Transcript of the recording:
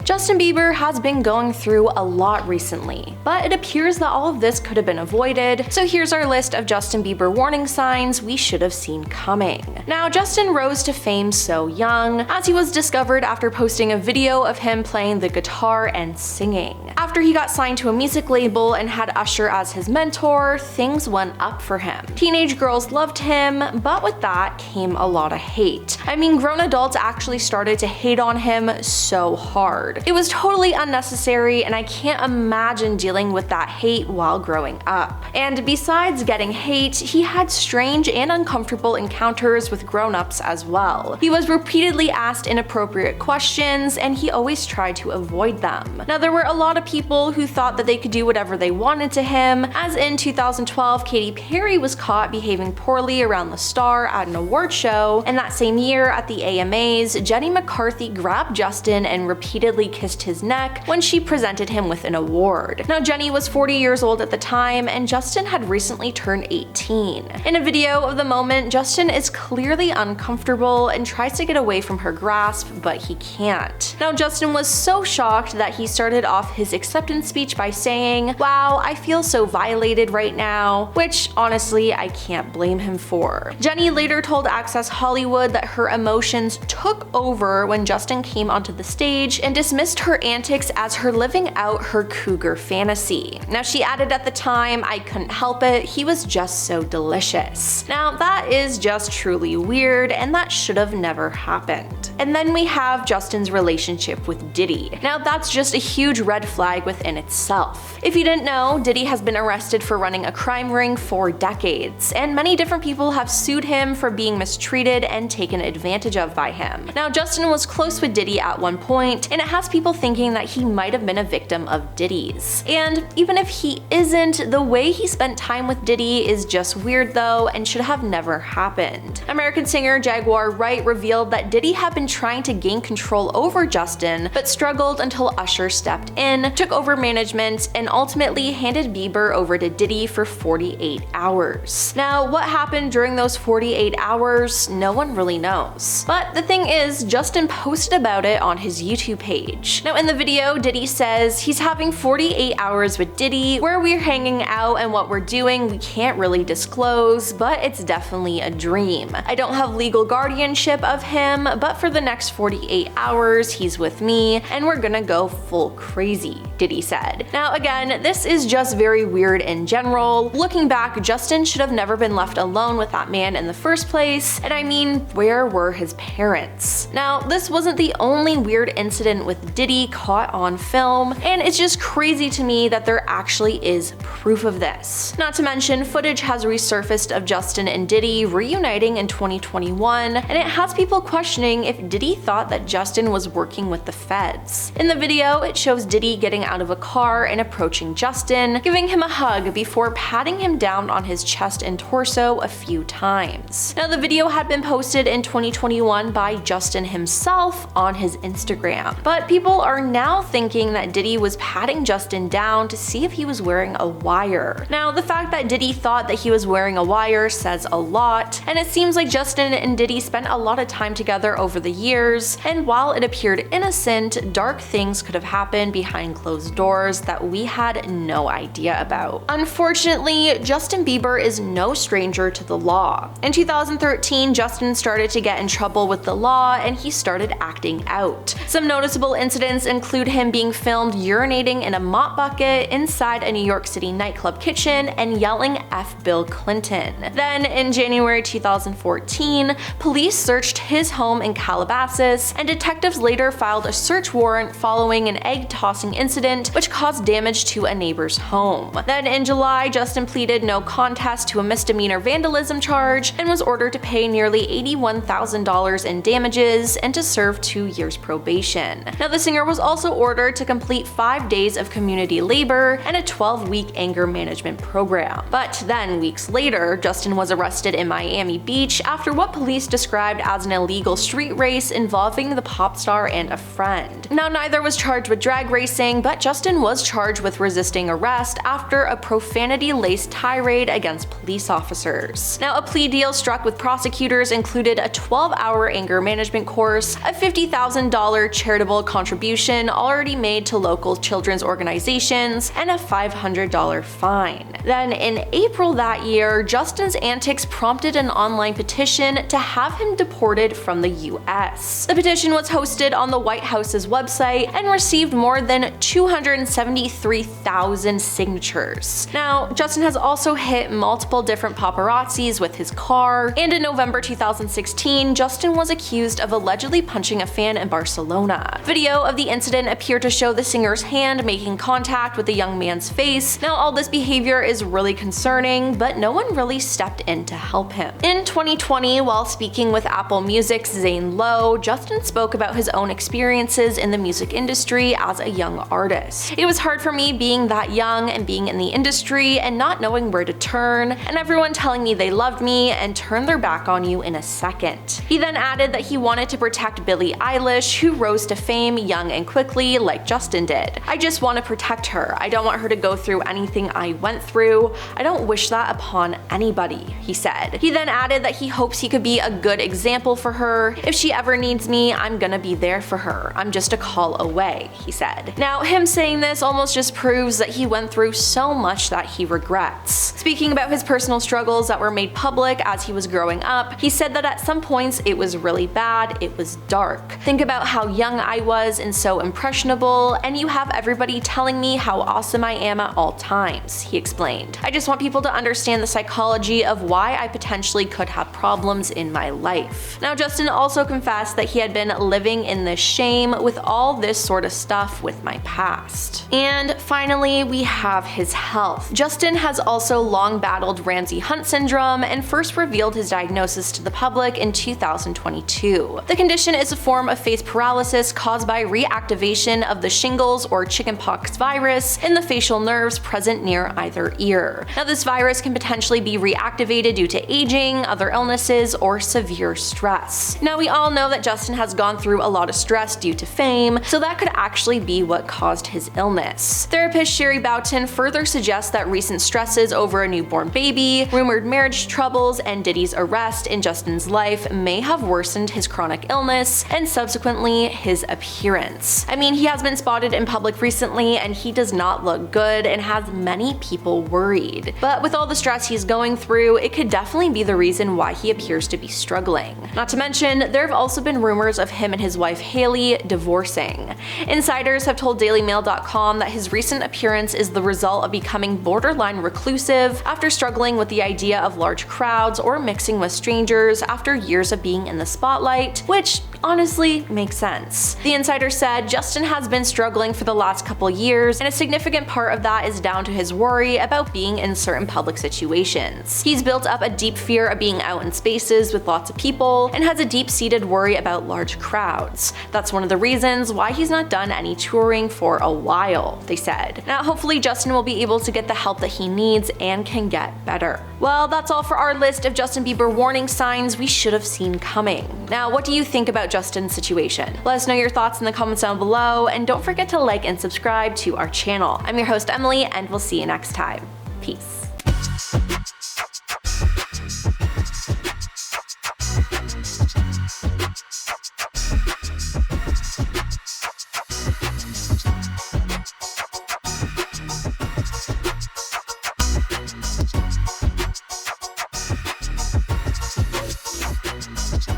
Justin Bieber has been going through a lot recently, but it appears that all of this could have been avoided, so here's our list of Justin Bieber warning signs we should have seen coming. Now, Justin rose to fame so young, as he was discovered after posting a video of him playing the guitar and singing. After he got signed to a music label and had Usher as his mentor, things went up for him. Teenage girls loved him, but with that came a lot of hate. I mean, grown adults actually started to hate on him so hard. It was totally unnecessary, and I can't imagine dealing with that hate while growing up. And besides getting hate, he had strange and uncomfortable encounters with grown-ups as well. He was repeatedly asked inappropriate questions, and he always tried to avoid them. Now, there were a lot of people who thought that they could do whatever they wanted to him, as in 2012, Katy Perry was caught behaving poorly around the star at an award show, and that same year at the AMAs, McCarthy grabbed Justin and repeatedly kissed his neck when she presented him with an award. Now, Jenny was 40 years old at the time, and Justin had recently turned 18. In a video of the moment, Justin is clearly uncomfortable and tries to get away from her grasp, but he can't. Now, Justin was so shocked that he started off his acceptance speech by saying, "Wow, I feel so violated right now," which honestly I can't blame him for. Jenny later told Access Hollywood that her emotions took over when Justin came onto the stage and dismissed her antics as her living out her cougar fantasy. Now, she added at the time, "I couldn't help it, he was just so delicious." Now, that is just truly weird, and that should have never happened. And then we have Justin's relationship with Diddy. Now, that's just a huge red flag within itself. If you didn't know, Diddy has been arrested for running a crime ring for decades, and many different people have sued him for being mistreated and taken advantage of by him. Now, Justin was close with Diddy at one point, and it has people thinking that he might have been a victim of Diddy's. And even if he isn't, the way he spent time with Diddy is just weird though, and should have never happened. American singer Jaguar Wright revealed that Diddy had been trying to gain control over Justin, but struggled until Usher stepped in, took over management, and ultimately handed Bieber over to Diddy for 48 hours. Now, what happened during those 48 hours, no one really knows. But the thing is, Justin posted about it on his YouTube page. Now, in the video, Diddy says he's having 48 hours with Diddy, where we're hanging out and what we're doing we can't really disclose, but it's definitely a dream. I don't have legal guardianship of him, but for the next 48 hours, he's with me, and we're gonna go full crazy, Diddy said. Now, again, this is just very weird in general. Looking back, Justin should have never been left alone with that man in the first place, and I mean, where were his parents? Now, this wasn't the only weird incident with Diddy caught on film, and it's just crazy to me that there actually is proof of this. Not to mention, footage has resurfaced of Justin and Diddy reuniting in 2021, and it has people questioning if Diddy thought that Justin was working with the feds. In the video, it shows Diddy getting out of a car and approaching Justin, giving him a hug before patting him down on his chest and torso a few times. Now, the video had been posted in 2021 by Justin himself on his Instagram, but people are now thinking that Diddy was patting Justin down to see if he was wearing a wire. Now, the fact that Diddy thought that he was wearing a wire says a lot, and it seems like Justin and Diddy spent a lot of time together over the years, and while it appeared innocent, dark things could have happened behind closed doors that we had no idea about. Unfortunately, Justin Bieber is no stranger to the law. In 2013, Justin started to get in trouble with the law, and he started acting out. Some noticeable incidents include him being filmed urinating in a mop bucket inside a New York City nightclub kitchen and yelling "F Bill Clinton." Then, in January 2014, police searched his home in Calabasas, and detectives later filed a search warrant following an egg-tossing incident which caused damage to a neighbor's home. Then in July, Justin pleaded no contest to a misdemeanor vandalism charge and was ordered to pay nearly $81,000 in damages and to serve 2 years probation. Now, the singer was also ordered to complete 5 days of community labor and a 12-week anger management program. But then, weeks later, Justin was arrested in Miami Beach after what police described as an illegal street race involving the pop star and a friend. Now, neither was charged with drag racing, but that Justin was charged with resisting arrest after a profanity-laced tirade against police officers. Now, a plea deal struck with prosecutors included a 12-hour anger management course, a $50,000 charitable contribution already made to local children's organizations, and a $500 fine. Then, in April that year, Justin's antics prompted an online petition to have him deported from the US. The petition was hosted on the White House's website and received more than 273,000 signatures. Now, Justin has also hit multiple different paparazzis with his car, and in November 2016, Justin was accused of allegedly punching a fan in Barcelona. Video of the incident appeared to show the singer's hand making contact with the young man's face. Now, all this behavior is really concerning, but no one really stepped in to help him. In 2020, while speaking with Apple Music's Zane Lowe, Justin spoke about his own experiences in the music industry as a young artist. It was hard for me being that young and being in the industry and not knowing where to turn, and everyone telling me they loved me and turned their back on you in a second. He then added that he wanted to protect Billie Eilish, who rose to fame young and quickly like Justin did. I just want to protect her. I don't want her to go through anything I went through. I don't wish that upon anybody, he said. He then added that he hopes he could be a good example for her. If she ever needs me, I'm gonna be there for her. I'm just a call away, he said. Now, him saying this almost just proves that he went through so much that he regrets. Speaking about his personal struggles that were made public as he was growing up, he said that at some points it was really bad, it was dark. Think about how young I was and so impressionable, and you have everybody telling me how awesome I am at all times, he explained. I just want people to understand the psychology of why I potentially could have problems in my life. Now, Justin also confessed that he had been living in this shame with all this sort of stuff with my past. And finally, we have his health. Justin has also long battled Ramsay Hunt syndrome and first revealed his diagnosis to the public in 2022. The condition is a form of face paralysis caused by reactivation of the shingles or chickenpox virus in the facial nerves present near either ear. Now, this virus can potentially be reactivated due to aging, other illnesses, or severe stress. Now, we all know that Justin has gone through a lot of stress due to fame, so that could actually be what caused his illness. Therapist Sherry Boughton further suggests that recent stresses over a newborn baby, rumored marriage troubles, and Diddy's arrest in Justin's life may have worsened his chronic illness and subsequently his appearance. I mean, he has been spotted in public recently and he does not look good and has many people worried. But with all the stress he's going through, it could definitely be the reason why he appears to be struggling. Not to mention, there have also been rumors of him and his wife Hailey divorcing. Insiders have told DailyMail.com that his recent appearance is the result of becoming borderline reclusive after struggling with the idea of large crowds or mixing with strangers after years of being in the spotlight, which honestly makes sense. The insider said Justin has been struggling for the last couple years, and a significant part of that is down to his worry about being in certain public situations. He's built up a deep fear of being out in spaces with lots of people and has a deep-seated worry about large crowds. That's one of the reasons why he's not done any touring for a while, they said. Now, hopefully Justin will be able to get the help that he needs and can get better. Well, that's all for our list of Justin Bieber warning signs we should have seen coming. Now, what do you think about Justin's situation? Let us know your thoughts in the comments down below, and don't forget to like and subscribe to our channel. I'm your host Emily, and we'll see you next time. Peace.